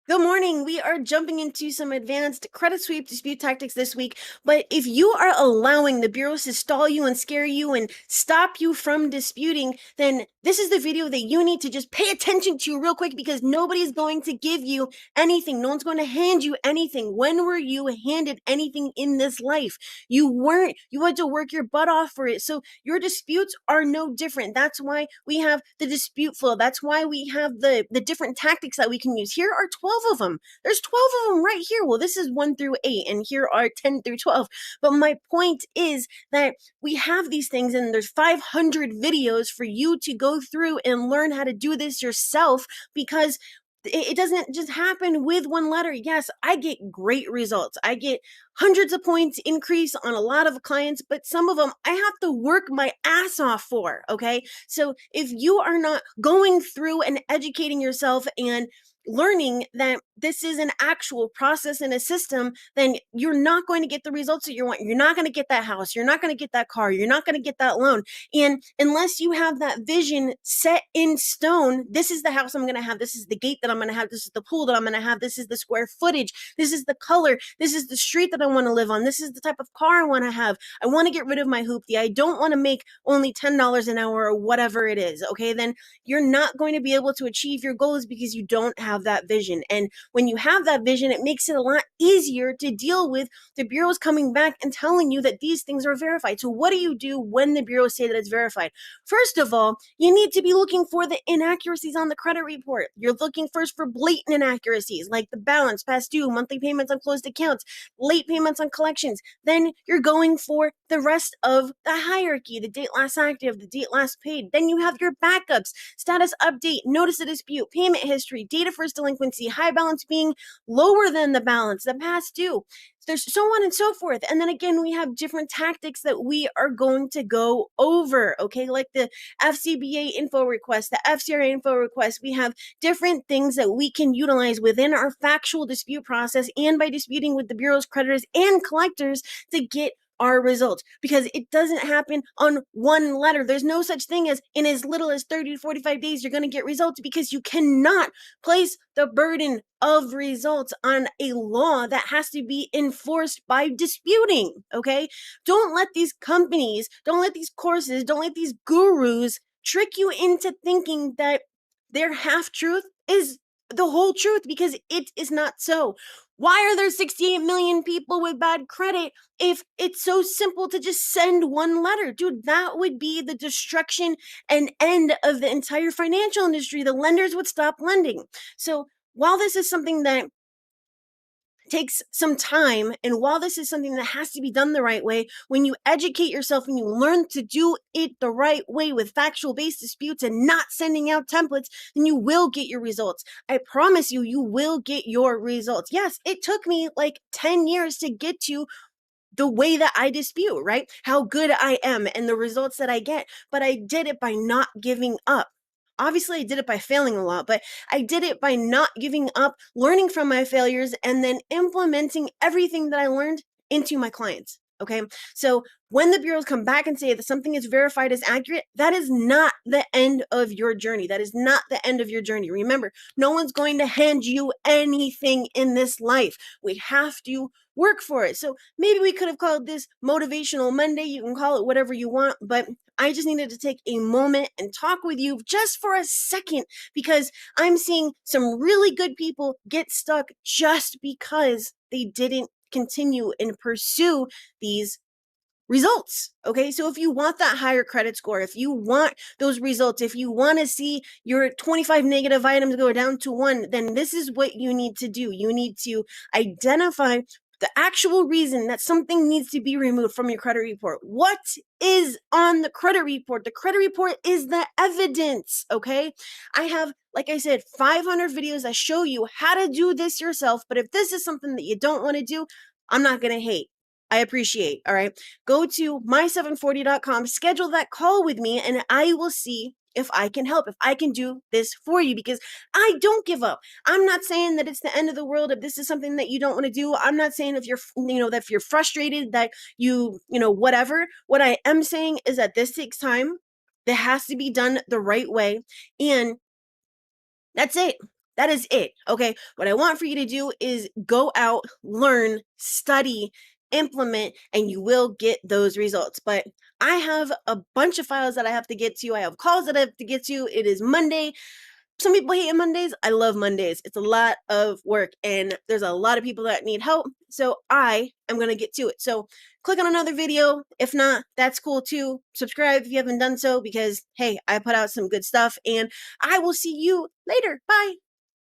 Good morning. We are jumping into some advanced credit sweep dispute tactics this week. But if you are allowing the bureaus to stall you and scare you and stop you from disputing, then this is the video that you need to just pay attention to real quick because nobody's going to give you anything. No one's going to hand you anything. When were you handed anything in this life? You weren't. You had to work your butt off for it. So your disputes are no different. That's why we have the dispute flow. That's why we have the different tactics that we can use. Here are 12 of them. There's 12 of them right here. Well, this is 1 through 8, and here are 10 through 12. But my point is that we have these things, and there's 500 videos for you to go through and learn how to do this yourself because it doesn't just happen with one letter. Yes, I get great results. I get hundreds of points increase on a lot of clients, but some of them I have to work my ass off for. Okay. So if you are not going through and educating yourself and learning that this is an actual process and a system, then you're not going to get the results that you want. You're not going to get that house. You're not going to get that car. You're not going to get that loan. And unless you have that vision set in stone, this is the house I'm going to have. This is the gate that I'm going to have. This is the pool that I'm going to have. This is the square footage. This is the color. This is the street that I want to live on. This is the type of car I want to have. I want to get rid of my hoopty. I don't want to make only $10 an hour or whatever it is. Okay. Then you're not going to be able to achieve your goals because you don't have that vision. And when you have that vision, it makes it a lot easier to deal with the bureaus coming back and telling you that these things are verified. So what do you do when the bureaus say that it's verified? First of all, you need to be looking for the inaccuracies on the credit report. You're looking first for blatant inaccuracies like the balance, past due, monthly payments on closed accounts, late payments on collections. Then you're going for the rest of the hierarchy, the date last active, the date last paid. Then you have your backups, status update, notice of dispute, payment history, date of first delinquency, high balance being lower than the balance, the past due. There's so on and so forth. And then again, we have different tactics that we are going to go over, okay? Like the FCBA info request, the FCRA info request. We have different things that we can utilize within our factual dispute process and by disputing with the bureau's creditors and collectors to get our results, because it doesn't happen on one letter. There's no such thing as in as little as 30 to 45 days you're going to get results, because you cannot place the burden of results on a law that has to be enforced by disputing. Okay, don't let these companies, don't let these courses, don't let these gurus trick you into thinking that their half truth is the whole truth, because it is not so. Why are there 68 million people with bad credit if it's so simple to just send one letter? Dude, that would be the destruction and end of the entire financial industry. The lenders would stop lending. So while this is something that takes some time, and while this is something that has to be done the right way, when you educate yourself and you learn to do it the right way with factual based disputes and not sending out templates, then you will get your results. I promise you, you will get your results. Yes, it took me like 10 years to get to the way that I dispute, right? How good I am and the results that I get. But I did it by not giving up. Obviously, I did it by failing a lot, but I did it by not giving up, learning from my failures, and then implementing everything that I learned into my clients. Okay. So when the bureaus come back and say that something is verified as accurate, that is not the end of your journey. That is not the end of your journey. Remember, no one's going to hand you anything in this life. We have to work for it. So maybe we could have called this Motivational Monday. You can call it whatever you want, but I just needed to take a moment and talk with you just for a second, because I'm seeing some really good people get stuck just because they didn't continue and pursue these results. Okay. So if you want that higher credit score, if you want those results, if you want to see your 25 negative items go down to 1, then this is what you need to do. You need to identify the actual reason that something needs to be removed from your credit report. What is on the credit report? The credit report is the evidence. Okay. I have, like I said, 500 videos that show you how to do this yourself. But if this is something that you don't want to do, I'm not going to hate. I appreciate. All right. Go to my740.com, schedule that call with me, and I will see if I can help, if I can do this for you, because I don't give up. I'm not saying that it's the end of the world if this is something that you don't want to do. I'm not saying if you're, that if you're frustrated that whatever. What I am saying is that this takes time. That has to be done the right way. And that's it. That is it, okay? What I want for you to do is go out, learn, study, implement, and you will get those results. But I have a bunch of files that I have to get to. I have calls that I have to get to. It is Monday. Some people hate Mondays. I love Mondays. It's a lot of work and there's a lot of people that need help. So I am going to get to it. So click on another video. If not, that's cool too. Subscribe if you haven't done so because, hey, I put out some good stuff and I will see you later. Bye.